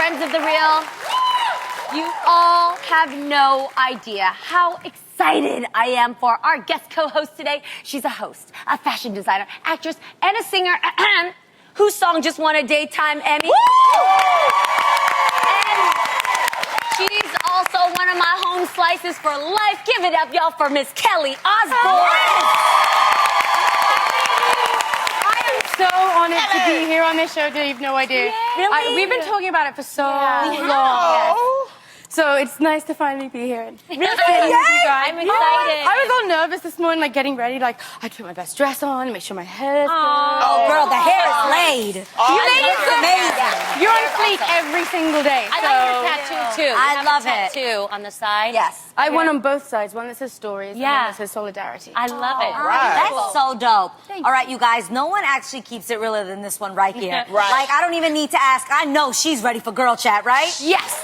friends of The Real. You all have no idea how excited I am for our guest co-host today. She's a host, a fashion designer, actress, and a singer whose song just won a Daytime Emmy. And she's also one of my home slices for life. Give it up, y'all, for Miss Kelly Osbourne. So honored to be here on this show, Dave. You've no idea. Really? We've been talking about it for so long. Yes. So it's nice to finally be here and Yes. with you guys. I'm excited. I was all nervous this morning, like getting ready, like I'd put my best dress on, make sure my hair is good. Oh, girl, the hair is laid. You made it so amazing. You're on fleek every single day. I like your tattoo, too. I love it. Tattoo on the side. Yes. I won on both sides. One that says stories, and one Yeah. that says solidarity. I love it. That's so dope. All right, you guys, no one actually keeps it realer than this one right here. Right. Like, I don't even need to ask. I know she's ready for girl chat, right? Yes.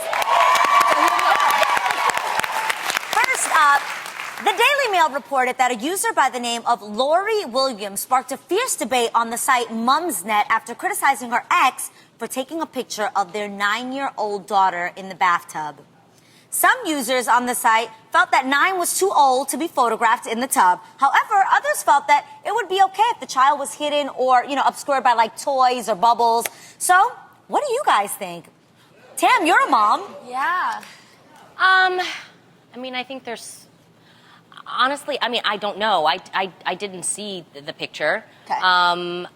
First up, the Daily Mail reported that a user by the name of Lori Williams sparked a fierce debate on the site Mumsnet after criticizing her ex for taking a picture of their 9-year-old daughter in the bathtub. Some users on the site felt that 9 was too old to be photographed in the tub. However, others felt that it would be okay if the child was hidden or, obscured by like toys or bubbles. So, what do you guys think? Tam, you're a mom. Yeah. I mean, I think there's... Honestly, I mean, I don't know. I didn't see the picture. Okay. I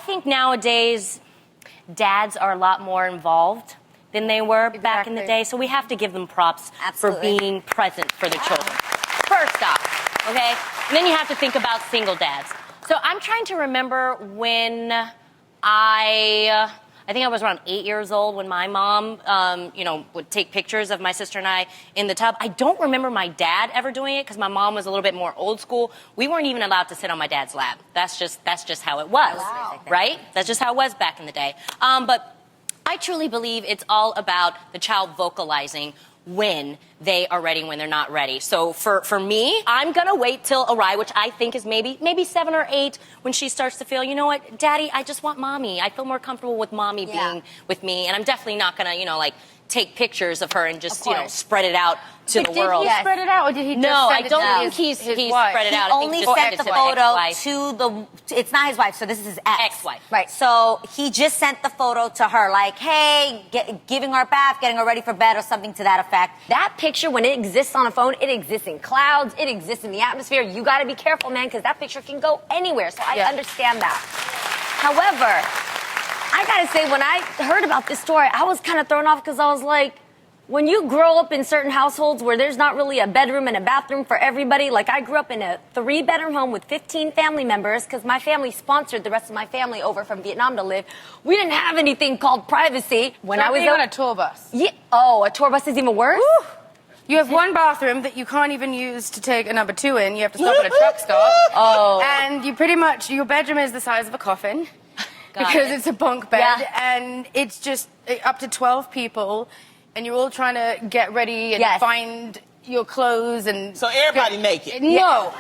think nowadays dads are a lot more involved than they were back in the day, so we have to give them props Absolutely. for being present for the children. First off, okay? And then you have to think about single dads. So I'm trying to remember when I think I was around 8 years old when my mom, would take pictures of my sister and I in the tub. I don't remember my dad ever doing it because my mom was a little bit more old school. We weren't even allowed to sit on my dad's lap. That's just how it was, right? That's just how it was back in the day. But I truly believe it's all about the child vocalizing when they are ready and when they're not ready. So for me, I'm gonna wait till Arai, which I think is maybe 7 or 8, when she starts to feel, you know what, Daddy, I just want mommy. I feel more comfortable with mommy being with me, and I'm definitely not gonna, take pictures of her and just, spread it out to the world. Did he spread it out, or did he just No, send I it don't to think he's wife? spread it out. He I think only just sent the to photo ex-wife. to the... It's not his wife, so this is his Ex-wife. Right. So he just sent the photo to her, like, hey, giving her a bath, getting her ready for bed, or something to that effect. That picture, when it exists on a phone, it exists in clouds, it exists in the atmosphere. You got to be careful, man, because that picture can go anywhere. So I understand that. However, I got to say, when I heard about this story, I was kind of thrown off because I was like, when you grow up in certain households where there's not really a bedroom and a bathroom for everybody, like I grew up in a 3-bedroom home with 15 family members because my family sponsored the rest of my family over from Vietnam to live. We didn't have anything called privacy. When I was on a tour bus. Yeah. Oh, a tour bus is even worse? Woo. You have one bathroom that you can't even use to take a number 2 in. You have to stop at a truck stop. Oh. And you pretty much, your bedroom is the size of a coffin. Because it's a bunk bed. Yeah. And it's just up to 12 people. And you're all trying to get ready and find your clothes and... So everybody naked? No.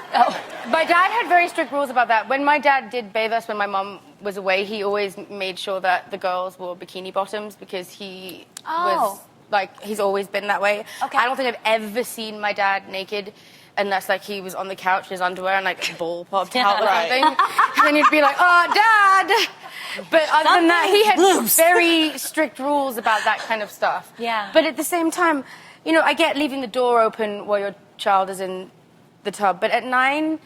My dad had very strict rules about that. When my dad did bathe us when my mom was away, he always made sure that the girls wore bikini bottoms because he was... Like, he's always been that way. Okay. I don't think I've ever seen my dad naked unless, like, he was on the couch in his underwear and, like, ball popped out or something. And then you'd be like, oh, Dad! But other than that, he had very strict rules about that kind of stuff. Yeah. But at the same time, I get leaving the door open while your child is in the tub. But at 9...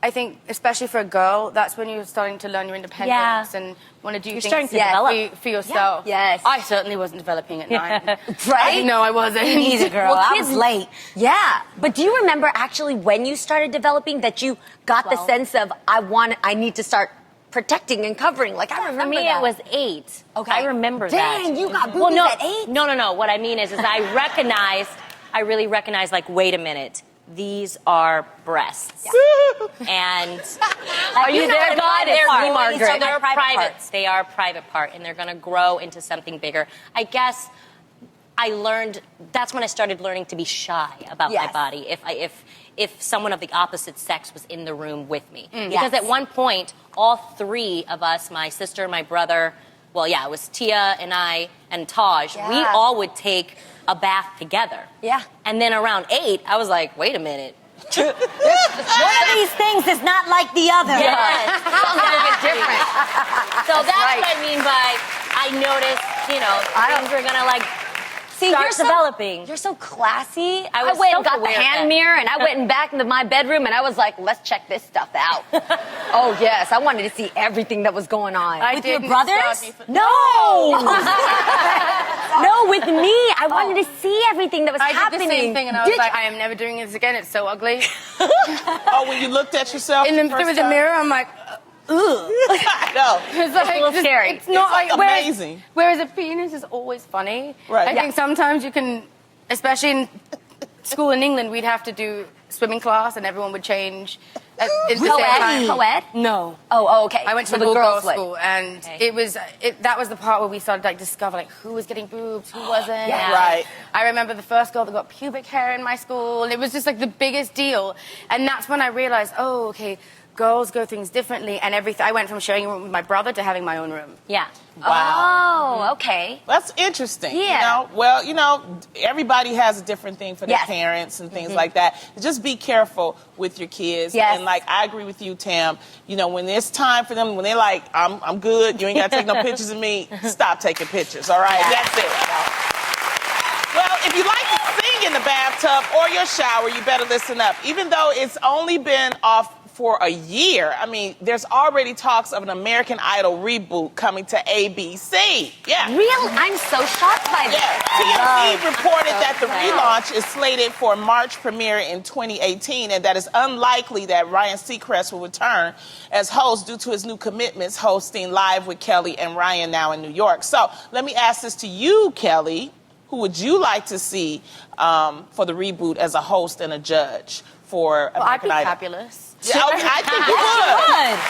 I think, especially for a girl, that's when you're starting to learn your independence and want to do things starting to develop. for yourself. Yeah. Yes. I certainly wasn't developing at 9. Right? No, I wasn't. Me neither, girl. Well, I was late. Yeah. But do you remember actually when you started developing that you got the sense of, I need to start protecting and covering? Like, I remember For me, that. it was 8. Okay. I remember that. Dang, you got boobies at 8? No. What I mean is I really recognized, like, wait a minute. These are breasts. And are you there, God? They're Margaret. So they're private. They are a private part, and they're going to grow into something bigger. I guess I learned. That's when I started learning to be shy about my body. If someone of the opposite sex was in the room with me, because at one point, all 3 of us, my sister, my brother, well, yeah, it was Tia and I and Taj. Yeah. We all would take a bath together. Yeah. And then around 8, I was like, wait a minute. One of these things is not like the other. Yes. Sounds a little bit different. So that's what I mean by I noticed, things were gonna like start developing. You're so classy. I was went and got the self-aware hand then. mirror and I went and back into my bedroom and I was like, let's check this stuff out. Oh, yes. I wanted to see everything that was going on. With your brothers? No! No, with me. I wanted to see everything that was I happening. did the same thing, and I was like, I am never doing this again. It's so ugly. Oh, when you looked at yourself Through the mirror, I'm like, ugh. I know. It's like, a little scary. It's not like like amazing. Whereas a penis is always funny. Right. I think sometimes you can, especially in school in England, we'd have to do swimming class, and everyone would change. At the same time. Co-ed? No. Oh, okay. I went to So the girls' would. school, and that was the part where we started like discover like who was getting boobs, who wasn't. Yeah. Right. I remember the first girl that got pubic hair in my school, and it was just like the biggest deal. And that's when I realized, oh, okay, girls go things differently, and everything. I went from sharing a room with my brother to having my own room. Yeah. Oh, okay. That's interesting. Yeah. Well, everybody has a different thing for their Yes. parents and things like that. Just be careful with your kids. Yes. And like, I agree with you, Tam. When it's time for them, when they're like, I'm good, you ain't got to take no pictures of me, stop taking pictures, all right? That's it. Well, if you like to sing in the bathtub or your shower, you better listen up. Even though it's only been off for a year, I mean, there's already talks of an American Idol reboot coming to ABC. Yeah. Real? I'm so shocked by this. Yeah, TMZ reported that the relaunch is slated for a March premiere in 2018, and that it's unlikely that Ryan Seacrest will return as host due to his new commitments hosting Live with Kelly and Ryan now in New York. So let me ask this to you, Kelly. Who would you like to see for the reboot as a host and a judge for I'd be American Idol? fabulous. Yeah, I think you would.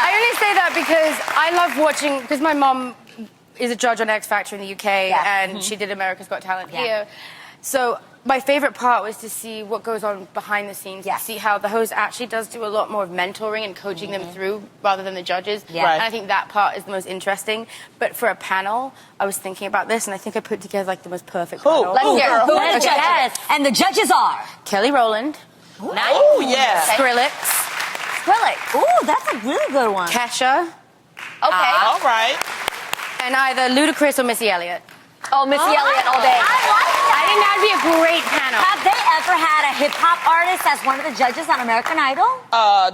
I only say that because I love watching, because my mom is a judge on X Factor in the UK, and she did America's Got Talent here. So my favorite part was to see what goes on behind the scenes, to see how the host actually does do a lot more of mentoring and coaching them through rather than the judges. Yeah. Right. And I think that part is the most interesting. But for a panel, I was thinking about this, and I think I put together like the most perfect panel. Let's hear it. Who are the Okay. judges? Yes. And the judges are? Kelly Rowland, Nice. Oh, yeah. Skrillex, Skrillex. Ooh, that's a really good one. Kesha, Okay. All right. and either Ludacris or Missy Elliott. Oh, Missy Elliott all day. I think that'd be a great panel. Have they ever had a hip-hop artist as one of the judges on American Idol?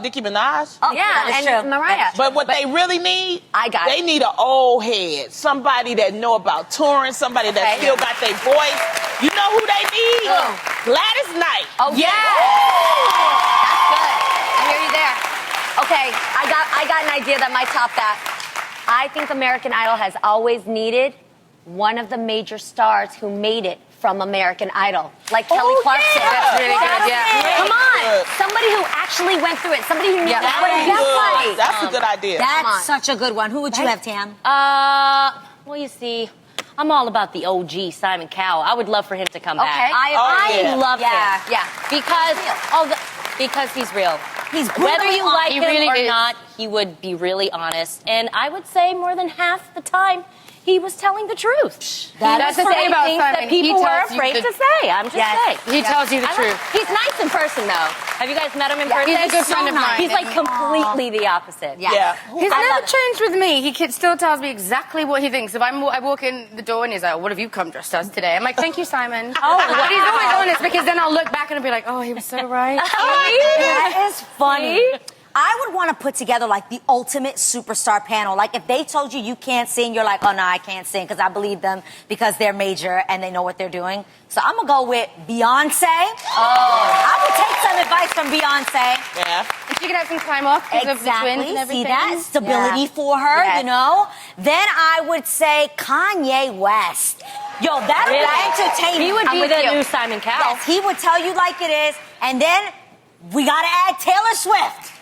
Nicki Minaj. Oh, Yeah, that is and true. Mariah. But what they really need, they need an old head. Somebody that know about touring, somebody that still got their voice. You know who they need? Gladys Knight. Oh, yeah. That's good. I hear you there. Okay, I got an idea that might top that. I think American Idol has always needed one of the major stars who made it from American Idol, like Kelly Clarkson. That's really good, yeah. Come on, somebody who actually went through it, somebody who knew Yeah. what it felt like. That's a good idea. That's such a good one. Who would you have, Tam? Well, you see, I'm all about the OG Simon Cowell. I would love for him to come Okay, back. yeah. I love him. Yeah. Because he's real. He's Whether you like He him really or is. not, he would be really honest. And I would say more than half the time, he was telling the truth. That's the thing about things Simon. that people He were tells you afraid the- to say. I'm just saying. He tells you the I truth. like- he's nice in person, though. Have you guys met him in person? He's a good friend of mine. He's like completely the opposite. Yeah. He's I never love it. changed with me. He still tells me exactly what he thinks. If I walk in the door and he's like, "What have you come dressed as today?" I'm like, "Thank you, Simon." But he's always honest, because then I'll look back and I'll be like, "Oh, he was so right." That is funny. I would want to put together like the ultimate superstar panel. Like if they told you can't sing, you're like, oh no, I can't sing, because I believe them because they're major and they know what they're doing. So I'm gonna go with Beyonce. I would take some advice from Beyonce. Yeah. And she could have some time off because of the twins and everything. See that stability for her, Yes. you know. Then I would say Kanye West. Yo, that would be entertaining. He would I'm be with the you. new Simon Cowell. Yes, he would tell you like it is, and then we gotta add Taylor Swift.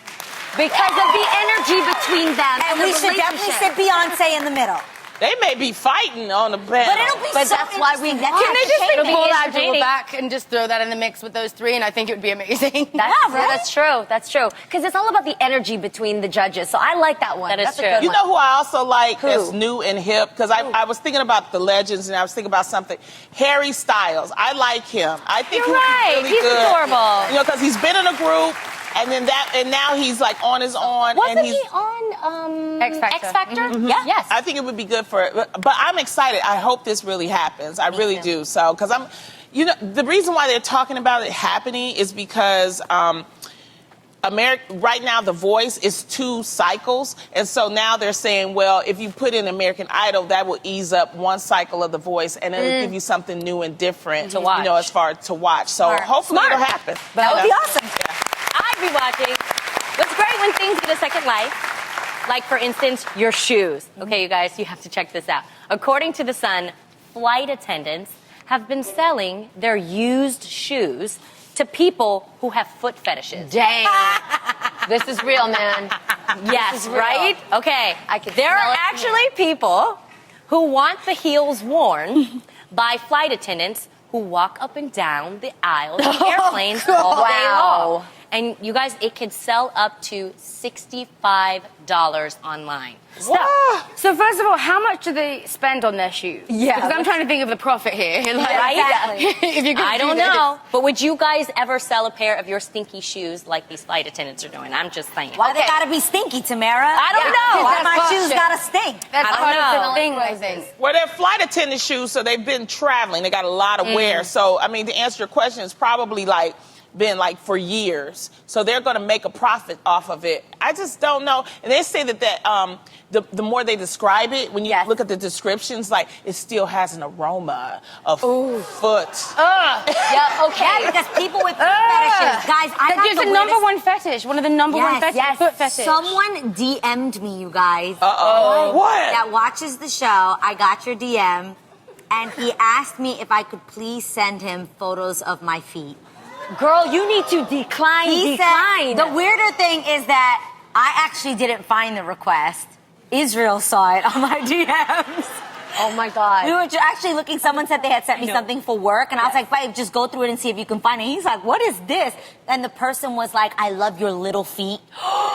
Because of the energy between them And we should definitely sit Beyonce in the middle. They may be fighting on the panel. But it'll be But so that's why we interesting. watch. Can they just It'll be pull that duel entertaining. back and just throw that in the mix with those three, and I think it would be amazing. That's true. That's true. Because it's all about the energy between the judges. So I like that one. That is That's a true. good You one. know who I also like Who? that's new and hip? Because I was thinking about the legends and I was thinking about something. Harry Styles. I like him. I think You're he would right. be really He's good. adorable. You know, because he's been in a group and now he's like on his own. Wasn't and he's, he on X Factor. X Factor? Mm-hmm. Yeah. Yes. I think it would be good for it. But I'm excited. I hope this really happens. I really do. So, because the reason why they're talking about it happening is because right now The Voice is 2 cycles. And so now they're saying, well, if you put in American Idol, that will ease up 1 cycle of The Voice and it'll give you something new and different To watch. You know, as far as to watch. So hopefully it'll happen. That would be awesome. I'd be watching. What's great when things get a second life, like for instance, your shoes. Okay, you guys, you have to check this out. According to The Sun, flight attendants have been selling their used shoes to people who have foot fetishes. Dang. This is real, man. Yes, real. right? Okay. I can There smell are it. actually people who want the heels worn by flight attendants who walk up and down the aisles of airplanes all day Wow. long. And you guys, it can sell up to $65 online. So first of all, how much do they spend on their shoes? Yeah. Because I'm trying to think of the profit here. Like, Right? if you're gonna I do don't this. know. But would you guys ever sell a pair of your stinky shoes like these flight attendants are doing? I'm just saying. Why they gotta be stinky, Tamara? I don't know. Why That's my bullshit. shoes gotta stink? That's I don't part know. of the thing, I think. Well, they're flight attendant shoes, so they've been traveling. They got a lot of wear. So, I mean, to answer your question, it's probably been for years. So they're going to make a profit off of it. I just don't know. And they say that the more they describe it, when you look at the descriptions, it still has an aroma of foot. Yeah, okay. Yeah, because people with foot fetishes. Guys, I got It's the the number weirdest- one fetish. One of the number one fetishes. Foot fetish. Someone DM'd me, you guys. What? That watches the show. I got your DM, and he asked me if I could please send him photos of my feet. Girl, you need to decline. Said, the weirder thing is that I actually didn't find the request. Israel saw it on my DMs. Oh my God. We were actually looking. Someone said they had sent me something for work, and I was like, "Babe, just go through it and see if you can find it." He's like, "What is this?" And the person was like, "I love your little feet."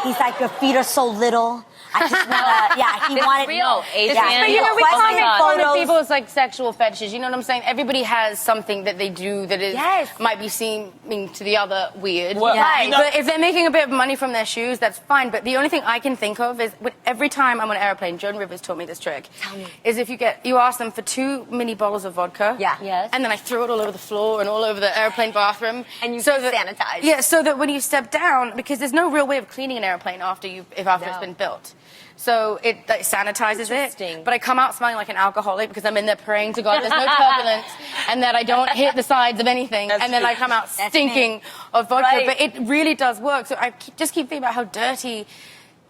He's like, "Your feet are so little." I just wanna, he wanted real, Adrian. But you know, we Oh my can't make God. fun of Photos. people's sexual fetishes. You know what I'm saying? Everybody has something that they do that is might be seeming to the other weird. Well, you know- But if they're making a bit of money from their shoes, that's fine. But the only thing I can think of is every time I'm on an airplane, Joan Rivers taught me this trick. Tell me. Is if you ask them for 2 mini bottles of vodka. Yeah. Yes. And then I throw it all over the floor and all over the airplane bathroom. And you so that, sanitize. Yeah, so that when you step down, because there's no real way of cleaning an airplane after it's been built. So it sanitizes Interesting. it. But I come out smelling like an alcoholic because I'm in there praying to God there's no turbulence and that I don't hit the sides of anything. That's and then true. I come out stinking of vodka. Right. But it really does work. So I just keep thinking about how dirty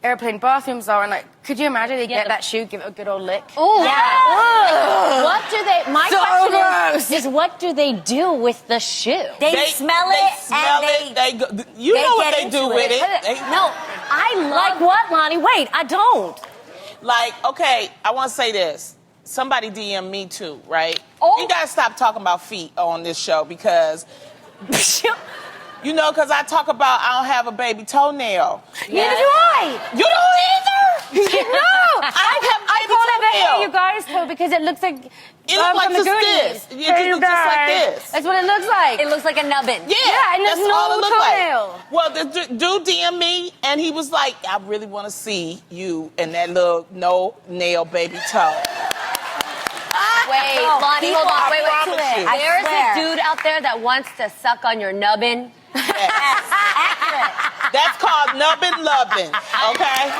airplane bathrooms are. And get you imagine they get that shoe, give it a good old lick? Oh, yeah. What do they? My So question gross. is, what do they do with the shoe? They smell it, smell and it. You they know what get they do into with it. it. No, I like what, Lonnie? Wait, I don't. Okay, I want to say this. Somebody DM me too, right? Oh. You gotta stop talking about feet on this show because, because I talk about I don't have a baby toenail. Neither do I. You don't either? No. I call it the toenail. Hey You Guys toe because it looks like It looks like from the just Goonies. this. It looks just like this. That's what it looks like. It looks like a nubbin. Yeah, and that's there's no all it looked toenail. like. Well, the dude DM me, and he was like, I really want to see you and that little no-nail baby toe. Wait, No, Lonnie, hold on. Wait. promise you. I There is swear. a dude out there that wants to suck on your nubbin. accurate. That's called nubbin lubbin, okay?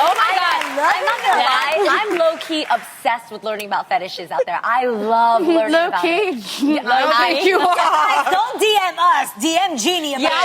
Oh my God. love I'm not gonna lie. I'm low-key obsessed with learning about fetishes out there. I love learning about it. Low key. I- You are. Guys, don't DM us. DM Jeannie about